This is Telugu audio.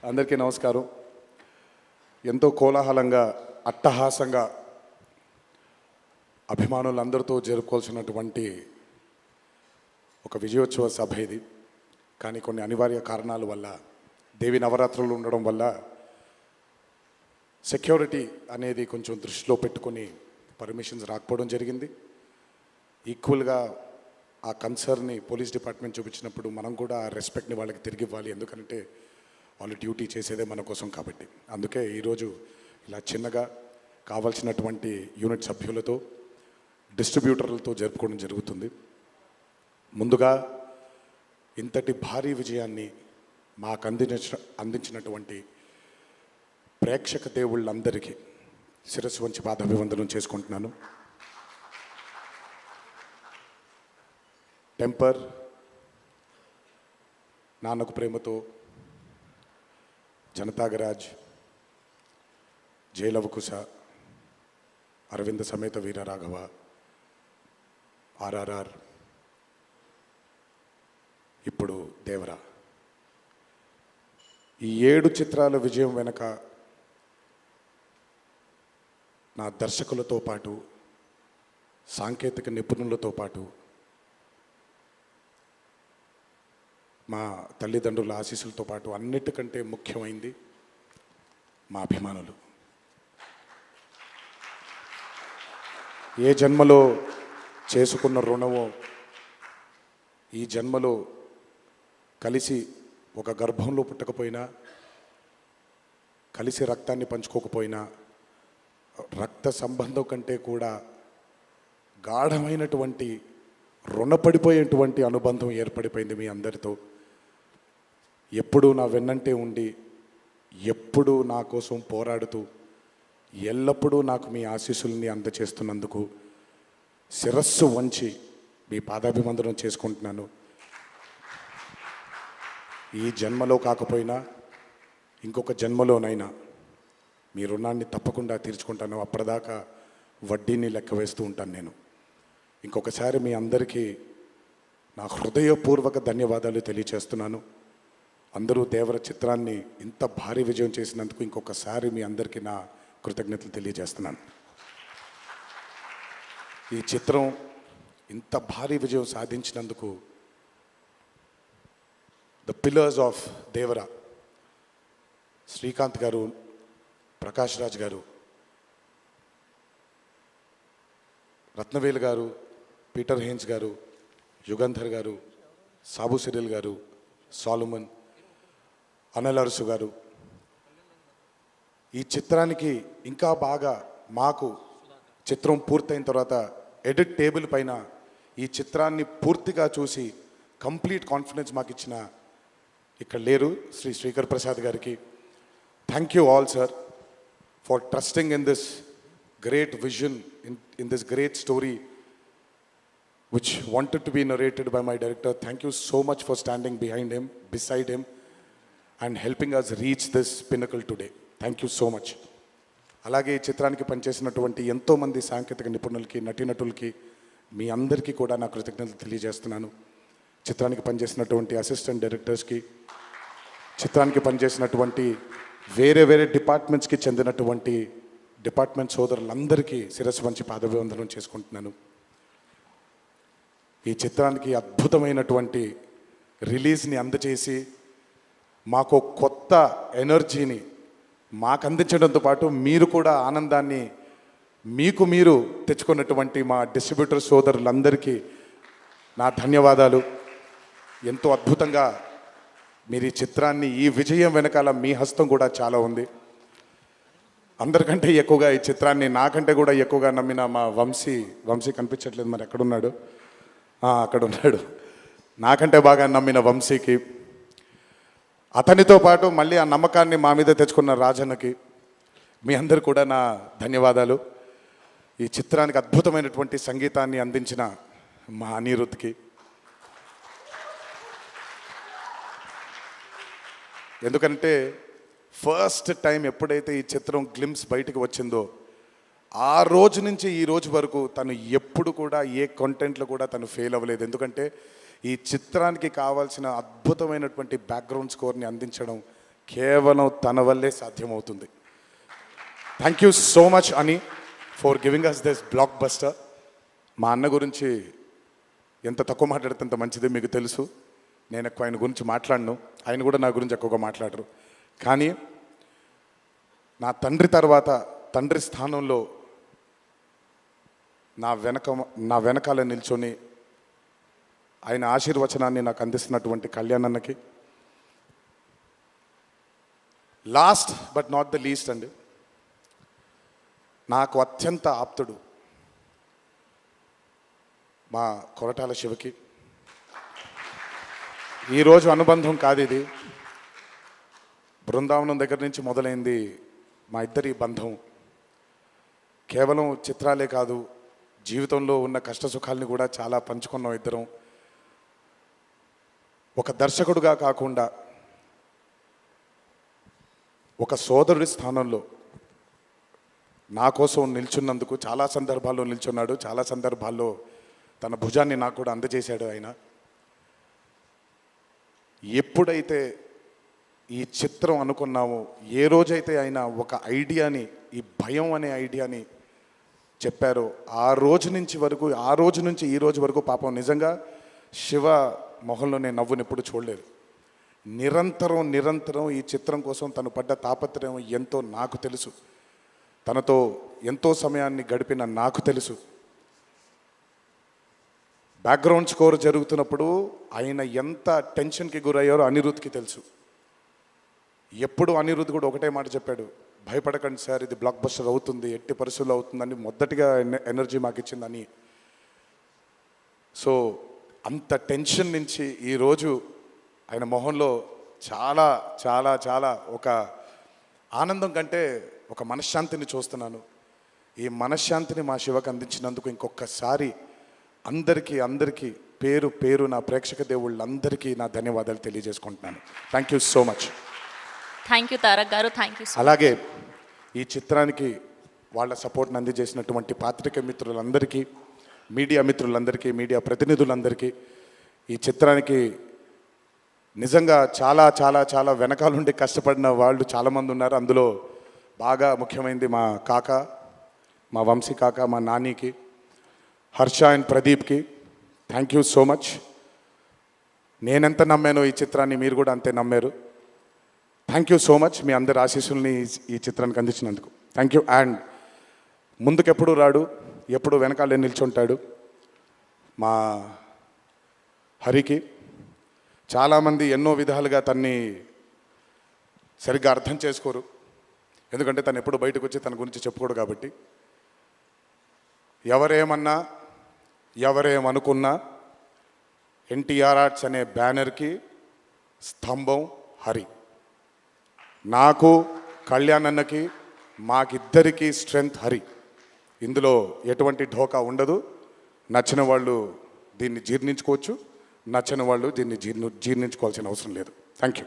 అందరికీ నమస్కారం. ఎంతో కోలాహలంగా అట్టహాసంగా అభిమానులందరితో జరుపుకోవాల్సినటువంటి ఒక విజయోత్సవ సభ ఇది. కానీ కొన్ని అనివార్య కారణాల వల్ల, దేవి నవరాత్రులు ఉండడం వల్ల సెక్యూరిటీ అనేది కొంచెం దృష్టిలో పెట్టుకొని పర్మిషన్స్ రాకపోవడం జరిగింది. ఈక్వల్గా ఆ కన్సర్న్ని పోలీస్ డిపార్ట్మెంట్ చూపించినప్పుడు మనం కూడా ఆ రెస్పెక్ట్ని వాళ్ళకి తిరిగి ఇవ్వాలి. ఎందుకంటే వాళ్ళు డ్యూటీ చేసేదే మన కోసం కాబట్టి. అందుకే ఈరోజు ఇలా చిన్నగా కావాల్సినటువంటి యూనిట్ సభ్యులతో, డిస్ట్రిబ్యూటర్లతో జరుపుకోవడం జరుగుతుంది. ముందుగా ఇంతటి భారీ విజయాన్ని మాకు అందించినటువంటి ప్రేక్షక దేవుళ్ళందరికీ శిరస్సు వంచి పాదాభివందనం చేసుకుంటున్నాను. టెంపర్, నాన్నకు ప్రేమతో, జనతాగరాజ్, జయలవకుశ, అరవింద సమేత వీరరాఘవ, ఆర్ఆర్ఆర్, ఇప్పుడు దేవరా, ఈ 7 చిత్రాల విజయం వెనక నా దర్శకులతో పాటు, సాంకేతిక నిపుణులతో పాటు, మా తల్లిదండ్రుల ఆశీస్సులతో పాటు అన్నిటికంటే ముఖ్యమైంది మా అభిమానులు. ఏ జన్మలో చేసుకున్న రుణమో ఈ జన్మలో కలిసి ఒక గర్భంలో పుట్టకపోయినా, కలిసి రక్తాన్ని పంచుకోకపోయినా, రక్త సంబంధం కంటే కూడా గాఢమైనటువంటి రుణపడిపోయేటువంటి అనుబంధం ఏర్పడిపోయింది మీ అందరితో. ఎప్పుడూ నా వెన్నంటే ఉండి, ఎప్పుడూ నా కోసం పోరాడుతూ, ఎల్లప్పుడూ నాకు మీ ఆశీస్సుల్ని అందచేస్తున్నందుకు శిరస్సు వంచి మీ పాదాభివందనం చేసుకుంటున్నాను. ఈ జన్మలో కాకపోయినా ఇంకొక జన్మలోనైనా మీ రుణాన్ని తప్పకుండా తీర్చుకుంటాను. అప్పటిదాకా వడ్డీని లెక్క వేస్తూ ఉంటాను నేను. ఇంకొకసారి మీ అందరికీ నా హృదయపూర్వక ధన్యవాదాలు తెలియచేస్తున్నాను. అందరూ దేవర చిత్రాన్ని ఇంత భారీ విజయం చేసినందుకు ఇంకొకసారి మీ అందరికీ నా కృతజ్ఞతలు తెలియజేస్తున్నాను. ఈ చిత్రం ఇంత భారీ విజయం సాధించినందుకు ద పిల్లర్స్ ఆఫ్ దేవర, శ్రీకాంత్ గారు, ప్రకాష్ రాజ్ గారు, రత్నవేలు గారు, పీటర్ హేన్స్ గారు, యుగంధర్ గారు, సాబు సిరిల్ గారు, సాలుమన్, అనిల్ అరుసు గారు, ఈ చిత్రానికి ఇంకా బాగా మాకు చిత్రం పూర్తయిన తర్వాత ఎడిట్ టేబుల్ పైన ఈ చిత్రాన్ని పూర్తిగా చూసి కంప్లీట్ కాన్ఫిడెన్స్ మాకు ఇచ్చిన, ఇక్కడ లేరు, శ్రీ శ్రీకర్ ప్రసాద్ గారికి thank you all sir for trusting in this great vision, in this great story which wanted to be narrated by my director. Thank you so much for standing behind him, beside him, and helping us reach this pinnacle today. Thank you so much. అలాగే ఈ చిత్రానికి పనిచేసినటువంటి ఎంతోమంది సాంకేతిక నిపుణులకి, నటీనటులకి, మీ అందరికీ కూడా నా కృతజ్ఞతలు తెలియజేస్తున్నాను. చిత్రానికి పనిచేసినటువంటి అసిస్టెంట్ డైరెక్టర్స్కి, చిత్రానికి పనిచేసినటువంటి వేరే వేరే డిపార్ట్మెంట్స్కి చెందినటువంటి డిపార్ట్మెంట్ సోదరులందరికీ శిరస్సు వంచి పాదాభివందనం చేసుకుంటున్నాను. ఈ చిత్రానికి అద్భుతమైనటువంటి రిలీజ్ని అందచేసి మాకు కొత్త ఎనర్జీని మాకు అందించడంతో పాటు మీరు కూడా ఆనందాన్ని మీకు మీరు తెచ్చుకున్నటువంటి మా డిస్ట్రిబ్యూటర్ సోదరులందరికీ నా ధన్యవాదాలు. ఎంతో అద్భుతంగా మీరు ఈ చిత్రాన్ని, ఈ విజయం వెనకాల మీ హస్తం కూడా చాలా ఉంది. అందరికంటే ఎక్కువగా ఈ చిత్రాన్ని నాకంటే కూడా ఎక్కువగా నమ్మిన మా వంశీ కనిపించట్లేదు, మరి ఎక్కడున్నాడు? అక్కడ ఉన్నాడు. నాకంటే బాగా నమ్మిన వంశీకి, అతనితో పాటు మళ్ళీ ఆ నమ్మకాన్ని మా మీద తెచ్చుకున్న రాజన్నకి, మీ అందరు కూడా నా ధన్యవాదాలు. ఈ చిత్రానికి అద్భుతమైనటువంటి సంగీతాన్ని అందించిన మా అనిరుద్ధ్కి, ఎందుకంటే ఫస్ట్ టైం ఎప్పుడైతే ఈ చిత్రం గ్లిమ్స్ బయటకు వచ్చిందో ఆ రోజు నుంచి ఈ రోజు వరకు తను ఎప్పుడు కూడా ఏ కంటెంట్లో కూడా తను ఫెయిల్ అవ్వలేదు. ఎందుకంటే ఈ చిత్రానికి కావాల్సిన అద్భుతమైనటువంటి బ్యాక్గ్రౌండ్ స్కోర్ని అందించడం కేవలం తన వల్లే సాధ్యమవుతుంది. థ్యాంక్ యూ సో మచ్ అని for giving us this blockbuster. మా అన్న గురించి ఎంత తక్కువ మాట్లాడితే అంత మంచిది, మీకు తెలుసు. నేను ఎక్కువ ఆయన గురించి మాట్లాడను, ఆయన కూడా నా గురించి ఎక్కువగా మాట్లాడరు. కానీ నా తండ్రి తర్వాత తండ్రి స్థానంలో నా వెనకాల నిల్చొని ఆయన ఆశీర్వచనాన్ని నాకు అందిస్తున్నటువంటి కళ్యాణ్ అన్నకి, last but not the least అండి, నాకు అత్యంత ఆప్తుడు మా కొరటాల శివకి. ఈరోజు అనుబంధం కాదు ఇది, బృందావనం దగ్గర నుంచి మొదలైంది మా ఇద్దరి బంధం. కేవలం చిత్రాలే కాదు, జీవితంలో ఉన్న కష్ట సుఖాలని కూడా చాలా పంచుకున్నాం ఇద్దరం. ఒక దర్శకుడుగా కాకుండా ఒక సోదరుడి స్థానంలో నా కోసం నిల్చున్నందుకు చాలా సందర్భాల్లో నిల్చున్నాడు, చాలా సందర్భాల్లో తన భుజాన్ని నాకు కూడా అందజేశాడు ఆయన. ఎప్పుడైతే ఈ చిత్రం అనుకున్నామో, ఏ రోజైతే ఆయన ఒక ఐడియాని, ఈ భయం అనే ఐడియాని చెప్పారో, ఆ రోజు నుంచి ఈ రోజు వరకు పాపం నిజంగా శివ మొహంలో నేను నవ్వుని ఎప్పుడు చూడలేదు. నిరంతరం ఈ చిత్రం కోసం తను పడ్డ తాపత్రయం ఎంతో నాకు తెలుసు. తనతో ఎంతో సమయాన్ని గడిపిన నాకు తెలుసు. బ్యాక్గ్రౌండ్ స్కోర్ జరుగుతున్నప్పుడు ఆయన ఎంత టెన్షన్కి గురయ్యారో అనిరుద్ధ్కి తెలుసు. ఎప్పుడు అనిరుద్ధ్ కూడా ఒకటే మాట చెప్పాడు, భయపడకండి సార్, ఇది బ్లాక్ బస్టర్ అవుతుంది, ఎట్టి పరిస్థితుల్లో అవుతుందని మొదటిగా ఎనర్జీ మాకు ఇచ్చిందని. సో అంత టెన్షన్ నుంచి ఈరోజు ఆయన మొహంలో చాలా చాలా చాలా ఒక ఆనందం కంటే ఒక మనశ్శాంతిని చూస్తున్నాను. ఈ మనశ్శాంతిని మా శివకు అందించినందుకు ఇంకొకసారి అందరికీ పేరు నా ప్రేక్షక దేవుళ్ళందరికీ నా ధన్యవాదాలు తెలియజేసుకుంటున్నాను. Thank you so much. Thank you Tarak గారు, థ్యాంక్ యూ. అలాగే ఈ చిత్రానికి వాళ్ళ సపోర్ట్ని అందజేసినటువంటి పాత్రికేయ మిత్రులందరికీ, మీడియా మిత్రులందరికీ, మీడియా ప్రతినిధులందరికీ, ఈ చిత్రానికి నిజంగా చాలా చాలా చాలా వెనకాలండి కష్టపడిన వాళ్ళు చాలామంది ఉన్నారు. అందులో బాగా ముఖ్యమైనది మా కాక, మా వంశీ కాక, మా నానికి, హర్ష అండ్ ప్రదీప్కి థ్యాంక్ యూ సో మచ్. నేనెంత నమ్మానో ఈ చిత్రాన్ని మీరు కూడా అంతే నమ్మారు. Thank you so much. మీ అందరి ఆశీస్సుల్ని ఈ చిత్రానికి అందించినందుకు థ్యాంక్ యూ. అండ్ ముందుకెప్పుడు రాడు, ఎప్పుడు వెనకాలే నిల్చుంటాడు మా హరికి. చాలామంది ఎన్నో విధాలుగా తన్ని సరిగ్గా అర్థం చేసుకోరు, ఎందుకంటే తను ఎప్పుడు బయటకు వచ్చి తన గురించి చెప్పుకోడు కాబట్టి. ఎవరేమన్నా ఎవరేమనుకున్నా ఎన్టీఆర్ ఆర్ట్స్ అనే బ్యానర్కి స్తంభం హరి. నాకు, కళ్యాణ్ అన్నకి, మాకిద్దరికీ స్ట్రెంగ్త్ హరి. ఇందులో ఎటువంటి ఢోకా ఉండదు. నచ్చిన వాళ్ళు దీన్ని జీర్ణించుకోవచ్చు, నచ్చని వాళ్ళు దీన్ని జీర్ణించుకోవాల్సిన అవసరం లేదు. Thank you.